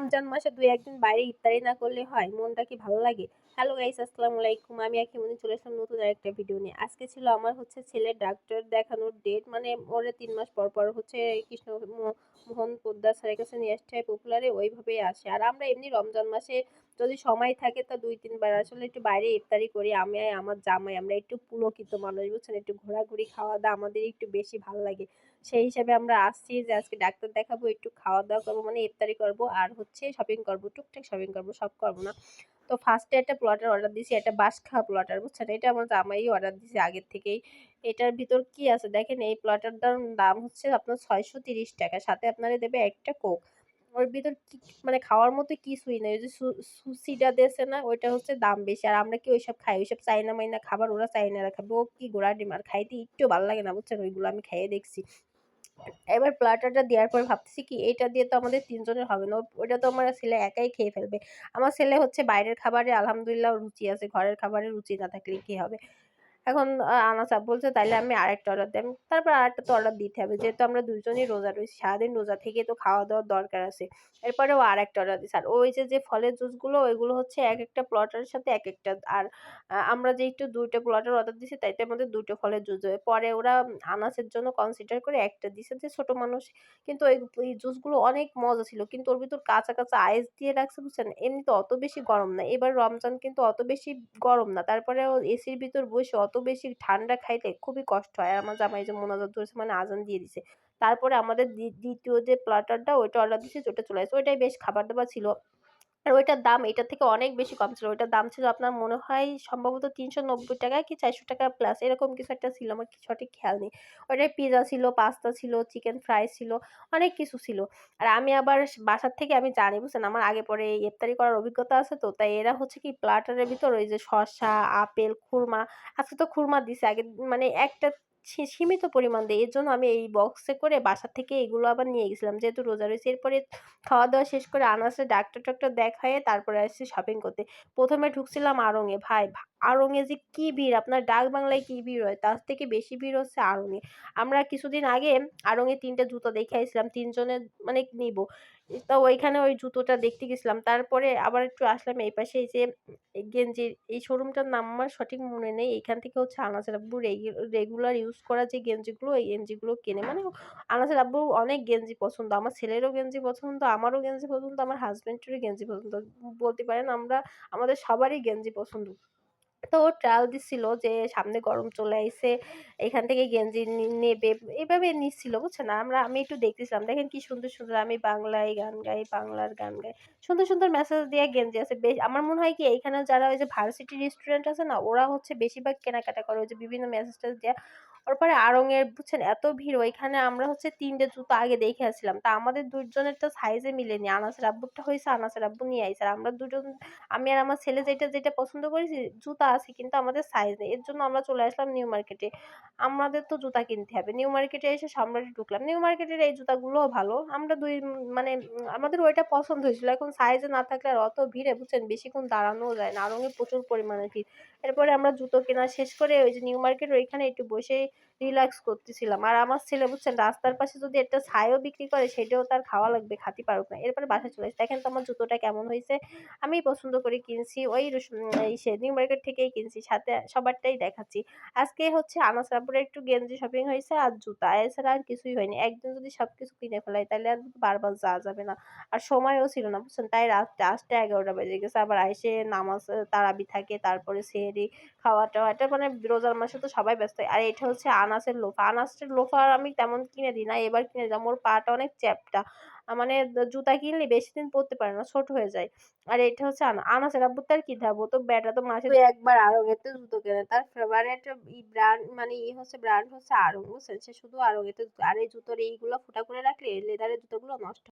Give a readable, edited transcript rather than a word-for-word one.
রমজান মাসে ২-১ দিন বাইরে ইফতারি না করলে হয়? মনটা কি ভালো লাগে? হ্যালো গাইস, আসসালামু আলাইকুম। আমি আখিমনি চলে আসলাম নতুন আরেকটা ভিডিও নিয়ে। আজকে ছিল আমার ছেলের ডাক্তার দেখানোর ডেট। মানে ওরে ৩ মাস পর, পর কৃষ্ণ মোহন পোদ্দার স্যারের কাছে নিয়ে আসতে হয় পপুলারে, ওইভাবেই আসে। আর আমরা এমনি রমজান মাসে যদি সময় থাকে তা ২-৩ বার আসলে একটু বাইরে ইফতারি করি। আমি আর আমার জামাই আমরা একটু পুলকিত মানুষ, বুঝছেন? একটু ঘোরাঘুরি, খাওয়া-দাওয়া আমাদের একটু বেশি ভালো লাগে। সেই হিসাবে আমরা আসছি যে আজকে ডাক্তার দেখাবো, একটু খাওয়া-দাওয়া করবো, মানে ইফতারি করবো আর শপিং করবো, টুকটাক শপিং করবো, সব করবো না। তো ফার্স্টে একটা প্লটার অর্ডার দিছি, একটা বাঁশখাওয়া প্লটার, বুঝছেন? এটা আমার জামাই অর্ডার দিছে আগের থেকেই। এটার ভিতর কি আছে দেখেন, এই প্লটারটার দাম হচ্ছে আপনার ৳৬৩০, সাথে আপনারে দেবে একটা কোক। ওর ভিতর কি মানে খাওয়ার মতো কিছুই নাই। ওই যে সুসিটা দেছে না, ওইটা হচ্ছে দাম বেশি। আর আমরা কি ওইসব খাই? ওইসব চাইনা মাইনা খাবার ওরা চাইনারা খাবে। ও কি ঘোড়ার ডিম, আর খাইতে একটুও ভাল লাগে না, বুঝছেন? ওইগুলো আমি খাইয়ে দেখছি। এবার প্লাটারটা দেওয়ার পর ভাবতেছি কি এইটা দিয়ে তো আমাদের ৩ জনের হবে না। ওইটা তো আমার ছেলে একাই খেয়ে ফেলবে। আমার ছেলে হচ্ছে বাইরের খাবারে আলহামদুলিল্লাহ রুচি আছে। ঘরের খাবারে রুচি না থাকলে কি হবে? এখন আনাস আব্বু বলছে তাইলে আমি আরেকটা অর্ডার দেন। তারপর আরেকটা তো অর্ডার দিতে হবে। যেহেতু আমরা ২ জনই রোজা রয়েছি। সারাদিন রোজা থেকে তো খাওয়া-দাওয়ার দরকার আছে। এরপরে ও আরেকটা অর্ডার দিছে। আর ওই যে ফলের জুসগুলো, ওইগুলো হচ্ছে একেকটা প্লটারের সাথে একেকটা। আর আমরা যে একটু ২ টা প্লটার অর্ডার দিছি তাইতে আমাদের ২ টা ফলের জুস হবে। পরে ওরা আনাসের জন্য কনসিডার করে একটা দিছে, যে ছোট মানুষ। কিন্তু এই জুসগুলো অনেক মজা ছিল। কিন্তু ওর ভিতর কাঁচা, কাঁচা আইস দিয়ে রাখছে, বুঝছেন? এমনিতে অত বেশি গরম না। এবার রমজান কিন্তু অত বেশি গরম না। তারপরেও এসির ভিতর বসে অত বেশি ঠান্ডা খাইলে খুবই কষ্ট হয়। আর আমার জামাই যে মোনাজাত ধরেছে, মানে আজান দিয়ে দিছে। তারপরে আমাদের দ্বিতীয় যে প্ল্যাটারটা ওইটা অর্ডার দিছি, ওটা চলে আসছে। ওইটাই বেশ খাবার-দাবার ছিল। আর ওইটার দাম এটার থেকে অনেক বেশি কম ছিল। ওইটার দাম ছিল আপনার মনে হয় সম্ভবত ৳৩৯০ কি ৳৪০০ প্লাস এরকম কিছু একটা ছিল। আমার সঠিক খেয়াল নেই। ওইটায় পিজ্জা ছিল, পাস্তা ছিল, চিকেন ফ্রাই ছিল, অনেক কিছু ছিল। আর আমি আবার বাসার থেকে আমি জানি, বুঝছেন? আমার আগে পরে ইফতারি করার অভিজ্ঞতা আছে তো। তাই এরা হচ্ছে কি প্লাটারের ভিতর ওই যে শসা, আপেল, খুরমা, আজকে তো খুরমা দিছে। আগে মানে একটা সীমিত পরিমাণ দেয়। এর জন্য আমি এই বক্সে করে বাসা থেকে এগুলো আবার নিয়ে গেছিলাম। যেহেতু রোজা রয়েছে। এরপরে খাওয়া-দাওয়া শেষ করে আনাসে ডাক্তার-টাক্তার দেখায়ে তারপরে আসছি শপিং করতে। ১ম এ ঢুকছিলাম আড়ং-এ। ভাই আড়ং-এ যে কি ভিড়! আপনার ডাকবাংলায় কি ভিড় হয়, তার থেকে বেশি ভিড় হচ্ছে আড়ং-এ। আমরা কিছুদিন আগে আড়ং-এ ৩ টা জুতো দেখে আইছিলাম। ৩ জনের মানে নিবো। তো ওইখানে ওই জুতোটা দেখতে গেছিলাম। তারপরে আবার একটু আসলাম এই পাশে, এই যে গেঞ্জির এই শোরুমটার নাম আমার সঠিক মনে নেই। এখান থেকে হচ্ছে আনাসের আব্বু রেগুলার ইউজ করা যে গেঞ্জিগুলো, এই গেঞ্জিগুলো কেনে। মানে আনাসের আব্বুর অনেক গেঞ্জি পছন্দ। আমার ছেলেরও গেঞ্জি পছন্দ, আমারও গেঞ্জি পছন্দ, আমার হাসব্যান্ডেরও গেঞ্জি পছন্দ। বলতে পারেন আমাদের সবারই গেঞ্জি পছন্দ। তো ও ট্রায়াল দিচ্ছিল যে সামনে গরম চলে আইছে, এখান থেকে গেঞ্জি নেবে। এভাবে নিচ্ছিল, বুঝছেন? আমি একটু দেখতেছিলাম। দেখেন কি সুন্দর, সুন্দর আমি বাংলায় গান গাই, বাংলার গান গাই। সুন্দর, সুন্দর মেসেজ দেয়া গেঞ্জি আছে। আমার মনে হয় কি এইখানে যারা ওই যে ভার্সিটি রেস্টুরেন্ট আছে না, ওরা হচ্ছে বেশিরভাগ কেনাকাটা করে ওই যে বিভিন্ন মেসেজ-টেসেজ দেয়া। ওরপরে আড়ং-এর বুঝছেন এত ভিড়, ওইখানে আমরা হচ্ছে ৩ টে জুতো আগে দেখে আসছিলাম। তা আমাদের ২ জনের তো সাইজে মিলেনি। আনাসের আব্বুরটা হইছে, আনাসের আব্বু নিয়ে আইছে। আর আমরা ২ জন, আমি আর আমার ছেলে যেটা পছন্দ করেছি, জুতা আছে কিন্তু আমাদের সাইজ নেই। এর জন্য আমরা চলে আসলাম নিউ মার্কেটে। আমাদের তো জুতা কিনতে হবে। নিউ মার্কেটে এসে সম্রাটে ঢুকলাম। নিউ মার্কেটের এই জুতাগুলোও ভালো। আমরা ২ মানে আমাদের ওইটা পছন্দ হয়েছিল। এখন সাইজে না থাকলে আর অত ভিড়ে, বুঝছেন? বেশিক্ষণ দাঁড়ানোও যায় না। আড়ং-এ প্রচুর পরিমাণে ভিড়। এরপরে আমরা জুতো কেনা শেষ করে ওই যে নিউ মার্কেট ওইখানে একটু বসে রিল্যাক্স করতেছিলাম। আর আমার ছেলে, বুঝছেন, রাস্তার পাশে যদি একটা ছাইও বিক্রি করে সেটাও তার খাওয়া লাগবে, খাতি পারুক না। এরপরে বাসায় চলে আসি। দেখেন তো আমার জুতোটা কেমন হইছে। আমি পছন্দ করে কিনছি। ওই নিউ মার্কেট থেকেই কিনছি। সাথে সবারটাই দেখাচ্ছি। আজকে হচ্ছে আনাস আব্বুর একটু গেঞ্জি শপিং হইছে আর জুতা। এছাড়া আর কিছুই হয়নি। একদিন যদি সবকিছু কিনে ফেলাই তাইলে আর বারবার যাওয়া যাবে না। আর সময়ও ছিল না, বুঝছেন? তাই রাত ৮টা ১১টা বেজে গেছে। আবার আইসে নামাজ তারাবি থাকে, তারপরে সেহরি খাওয়া-টাওয়া। এটা মানে রোজার মাসে তো সবাই ব্যস্ত। আর এটা হচ্ছে আনাসের লোফা। আনাসের লোফার আমি তেমন কিনে দিই না। এবার কিনে দিলাম। ওর পাটা অনেক চ্যাপ্টা। মানে জুতা কিনলে বেশিদিন পরতে পারে না, ছোট হয়ে যায়। আর এটা হচ্ছে আনাসের আব্বুর তো আর কি থাকবো, তো বেটা তো মাসে ২-১ বার আড়ং-এতে জুতো কেনে। তার ফেভারিট ব্র্যান্ড মানে ব্র্যান্ড হচ্ছে আড়ং, বুঝছেন? সে শুধু আড়ং-এতে। আর এই জুতোর এইগুলা ফুটা করে রাখলে লেদারের জুতোগুলো নষ্ট